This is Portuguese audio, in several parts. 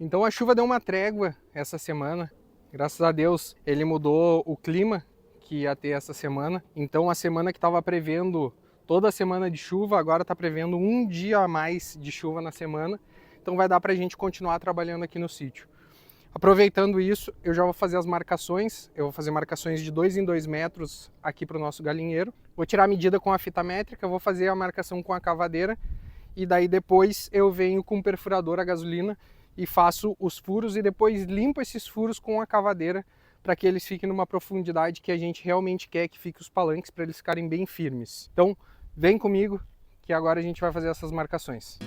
Então a chuva deu uma trégua essa semana, graças a Deus ele mudou o clima que ia ter essa semana. Então a semana que estava prevendo toda a semana de chuva, agora está prevendo um dia a mais de chuva na semana. Então vai dar para a gente continuar trabalhando aqui no sítio. Aproveitando isso, eu já vou fazer as marcações. Eu vou fazer marcações de 2 em 2 metros aqui para o nosso galinheiro. Vou tirar a medida com a fita métrica, vou fazer a marcação com a cavadeira e daí depois eu venho com o perfurador a gasolina e faço os furos e depois limpo esses furos com a cavadeira para que eles fiquem numa profundidade que a gente realmente quer que fique os palanques, para eles ficarem bem firmes. Então vem comigo que agora a gente vai fazer essas marcações.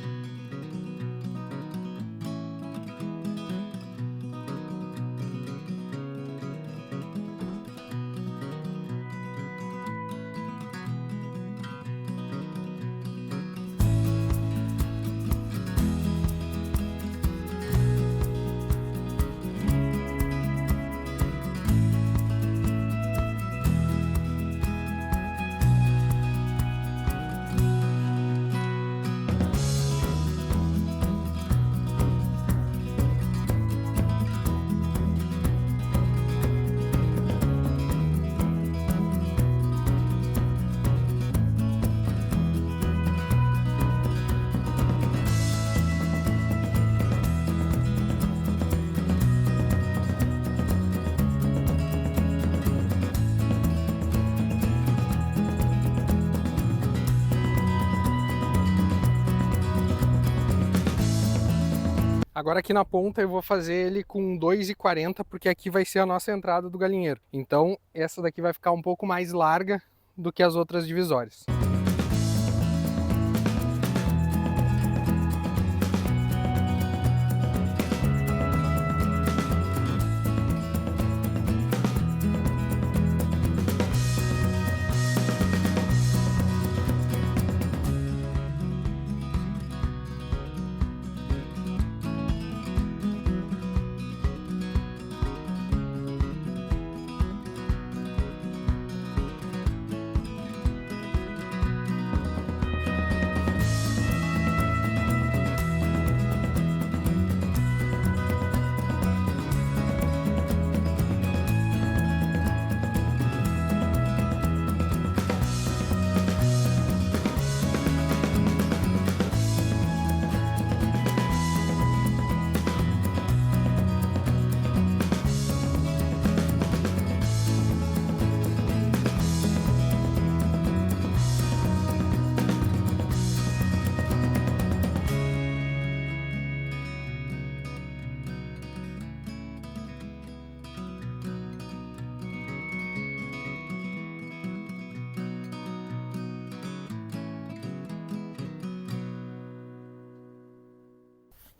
Agora aqui na ponta eu vou fazer ele com 2,40 porque aqui vai ser a nossa entrada do galinheiro. Então essa daqui vai ficar um pouco mais larga do que as outras divisórias.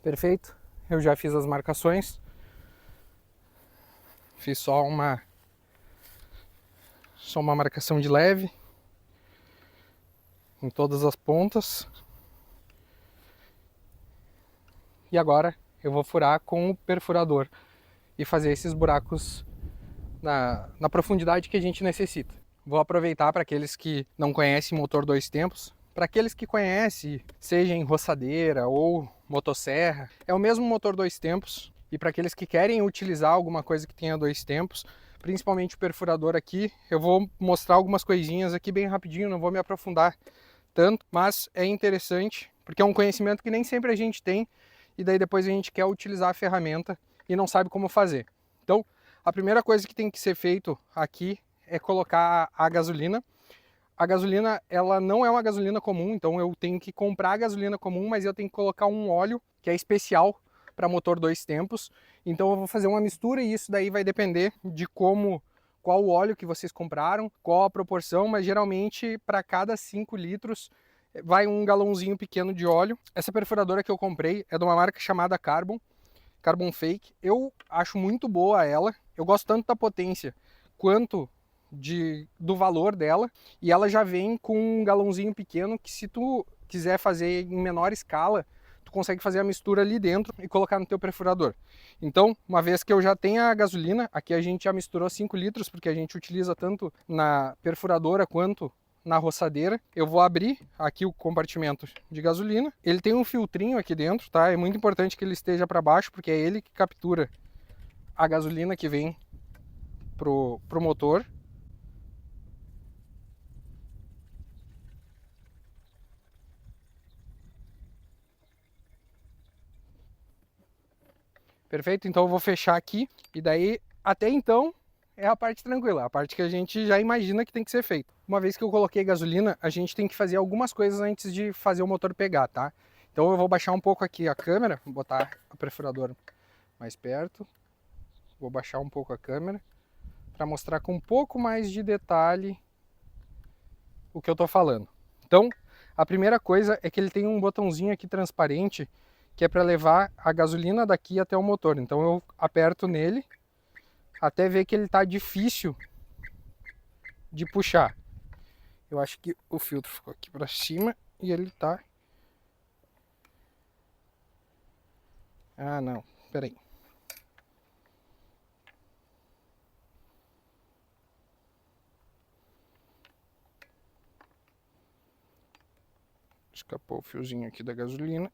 Perfeito, eu já fiz as marcações, fiz só uma marcação de leve em todas as pontas e agora eu vou furar com o perfurador e fazer esses buracos na profundidade que a gente necessita. Vou aproveitar para aqueles que não conhecem motor 2 tempos. Para aqueles que conhecem, seja em roçadeira ou motosserra, é o mesmo motor 2 tempos. E para aqueles que querem utilizar alguma coisa que tenha 2 tempos, principalmente o perfurador aqui, eu vou mostrar algumas coisinhas aqui bem rapidinho, não vou me aprofundar tanto, mas é interessante, porque é um conhecimento que nem sempre a gente tem, e daí depois a gente quer utilizar a ferramenta e não sabe como fazer. Então, a primeira coisa que tem que ser feito aqui é colocar a gasolina. A gasolina, ela não é uma gasolina comum, então eu tenho que comprar a gasolina comum, mas eu tenho que colocar um óleo que é especial para motor 2 tempos. Então eu vou fazer uma mistura e isso daí vai depender de qual o óleo que vocês compraram, qual a proporção, mas geralmente para cada 5 litros vai um galãozinho pequeno de óleo. Essa perfuradora que eu comprei é de uma marca chamada Carbon Fake. Eu acho muito boa ela, eu gosto tanto da potência quanto do valor dela, e ela já vem com um galãozinho pequeno que, se tu quiser fazer em menor escala, tu consegue fazer a mistura ali dentro e colocar no teu perfurador. Então, uma vez que eu já tenho a gasolina, aqui a gente já misturou 5 litros, porque a gente utiliza tanto na perfuradora quanto na roçadeira. Eu vou abrir aqui o compartimento de gasolina. Ele tem um filtrinho aqui dentro, tá? É muito importante que ele esteja para baixo, porque é ele que captura a gasolina que vem pro motor. Perfeito? Então eu vou fechar aqui e daí até então é a parte tranquila, a parte que a gente já imagina que tem que ser feito. Uma vez que eu coloquei gasolina, a gente tem que fazer algumas coisas antes de fazer o motor pegar, tá? Então eu vou baixar um pouco aqui a câmera, vou botar o perfurador mais perto. Vou baixar um pouco a câmera para mostrar com um pouco mais de detalhe o que eu tô falando. Então, a primeira coisa é que ele tem um botãozinho aqui transparente que é para levar a gasolina daqui até o motor. Então eu aperto nele até ver que ele tá difícil de puxar. Eu acho que o filtro ficou aqui para cima e ele tá... Ah, não. Espera aí. Escapou o fiozinho aqui da gasolina.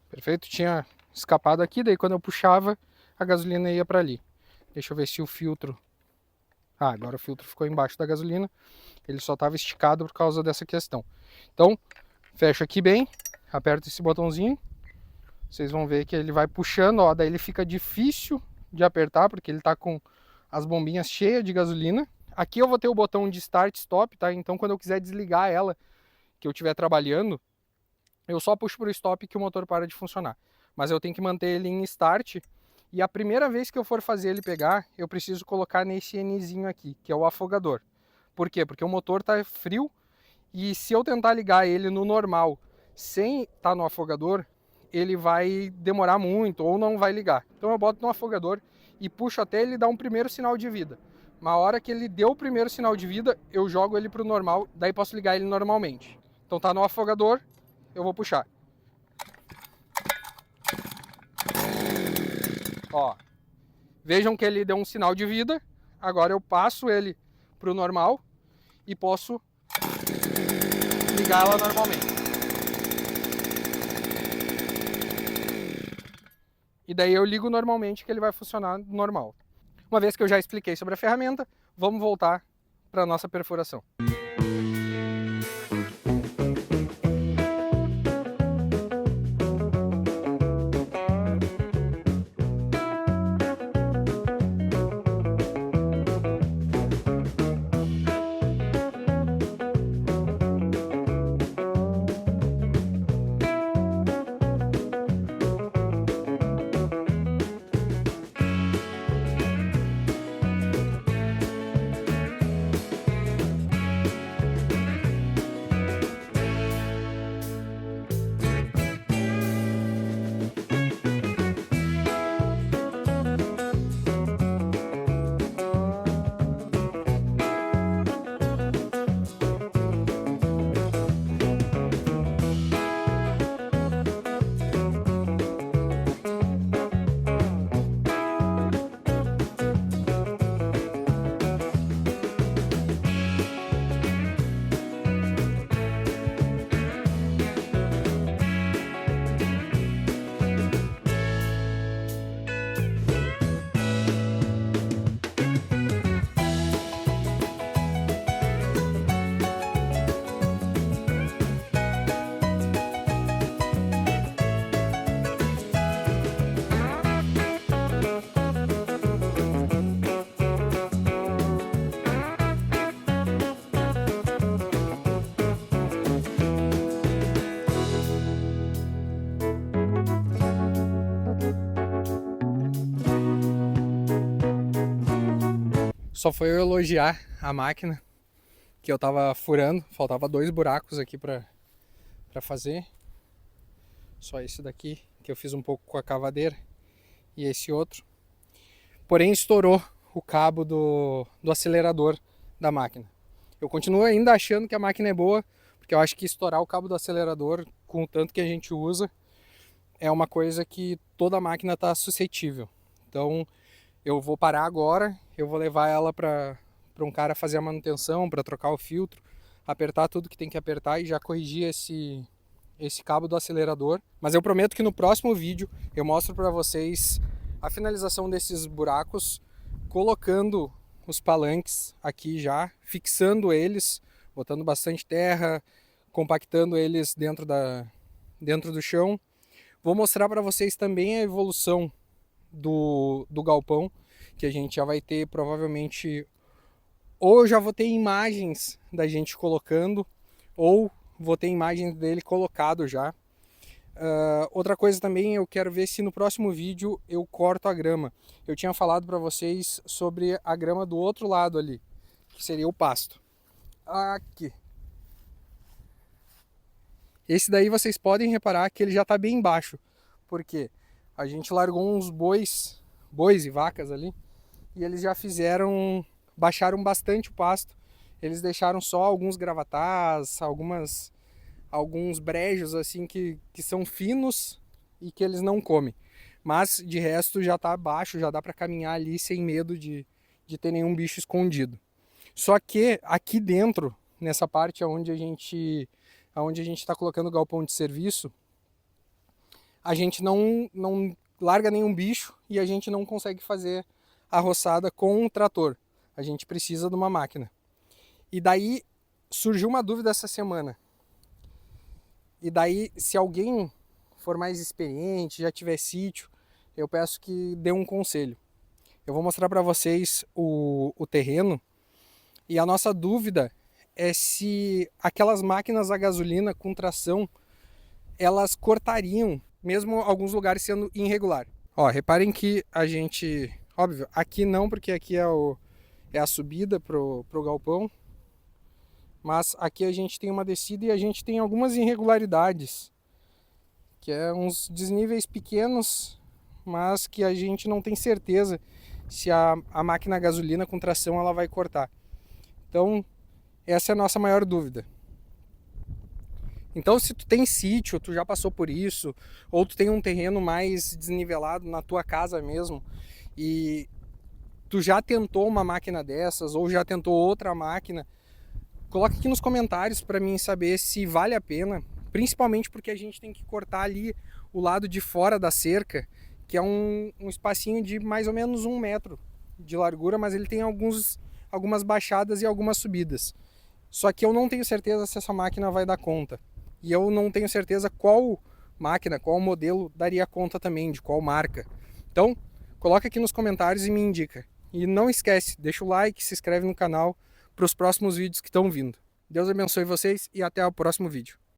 Perfeito? Tinha escapado aqui, daí quando eu puxava, a gasolina ia para ali. Deixa eu ver se o filtro... Ah, agora o filtro ficou embaixo da gasolina. Ele só estava esticado por causa dessa questão. Então, fecha aqui bem, aperta esse botãozinho. Vocês vão ver que ele vai puxando, ó, daí ele fica difícil de apertar, porque ele está com as bombinhas cheias de gasolina. Aqui eu vou ter o botão de Start Stop, tá? Então quando eu quiser desligar ela, que eu estiver trabalhando, eu só puxo para o stop que o motor para de funcionar. Mas eu tenho que manter ele em Start. E a primeira vez que eu for fazer ele pegar, eu preciso colocar nesse Nzinho aqui, que é o afogador. Por quê? Porque o motor está frio e se eu tentar ligar ele no normal sem estar no afogador, ele vai demorar muito ou não vai ligar. Então eu boto no afogador e puxo até ele dar um primeiro sinal de vida. Na hora que ele deu o primeiro sinal de vida, eu jogo ele para o normal, daí posso ligar ele normalmente. Então tá no afogador, eu vou puxar. Ó, vejam que ele deu um sinal de vida. Agora eu passo ele para o normal e posso ligar ela normalmente. E daí eu ligo normalmente que ele vai funcionar normal. Uma vez que eu já expliquei sobre a ferramenta, vamos voltar para a nossa perfuração. Só foi eu elogiar a máquina que eu tava furando, faltava 2 buracos aqui para fazer. Só esse daqui que eu fiz um pouco com a cavadeira e esse outro. Porém, estourou o cabo do acelerador da máquina. Eu continuo ainda achando que a máquina é boa, porque eu acho que estourar o cabo do acelerador com o tanto que a gente usa é uma coisa que toda máquina está suscetível. Então eu vou parar agora, eu vou levar ela para um cara fazer a manutenção, para trocar o filtro, apertar tudo que tem que apertar e já corrigir esse cabo do acelerador. Mas eu prometo que no próximo vídeo eu mostro para vocês a finalização desses buracos, colocando os palanques aqui já, fixando eles, botando bastante terra, compactando eles dentro do chão. Vou mostrar para vocês também a evolução do galpão, que a gente já vai ter provavelmente, ou eu já vou ter imagens da gente colocando, ou vou ter imagens dele colocado já. Outra coisa também, eu quero ver se no próximo vídeo eu corto a grama. Eu tinha falado para vocês sobre a grama do outro lado ali, que seria o pasto. Aqui. Esse daí vocês podem reparar que ele já está bem baixo, porque a gente largou uns bois e vacas ali, e eles já baixaram bastante o pasto. Eles deixaram só alguns gravatás, alguns brejos assim que são finos e que eles não comem. Mas de resto já está baixo, já dá para caminhar ali sem medo de ter nenhum bicho escondido. Só que aqui dentro, nessa parte onde a gente está colocando o galpão de serviço, a gente não larga nenhum bicho e a gente não consegue fazer a roçada com um trator. A gente precisa de uma máquina. E daí surgiu uma dúvida essa semana. E daí, se alguém for mais experiente, já tiver sítio, eu peço que dê um conselho. Eu vou mostrar para vocês o terreno, e a nossa dúvida é se aquelas máquinas a gasolina com tração, elas cortariam, mesmo alguns lugares sendo irregular. Ó, reparem que a gente, óbvio, aqui não, porque aqui é a subida pro galpão, mas aqui a gente tem uma descida e a gente tem algumas irregularidades, que é uns desníveis pequenos, mas que a gente não tem certeza se a máquina a gasolina com tração ela vai cortar. Então, essa é a nossa maior dúvida. Então, se tu tem sítio, tu já passou por isso, ou tu tem um terreno mais desnivelado na tua casa mesmo, e tu já tentou uma máquina dessas, ou já tentou outra máquina, coloca aqui nos comentários para mim saber se vale a pena, principalmente porque a gente tem que cortar ali o lado de fora da cerca, que é um espacinho de mais ou menos 1 metro de largura, mas ele tem algumas baixadas e algumas subidas. Só que eu não tenho certeza se essa máquina vai dar conta. E eu não tenho certeza qual máquina, qual modelo daria conta também, de qual marca. Então, coloca aqui nos comentários e me indica. E não esquece, deixa o like, se inscreve no canal para os próximos vídeos que estão vindo. Deus abençoe vocês e até o próximo vídeo.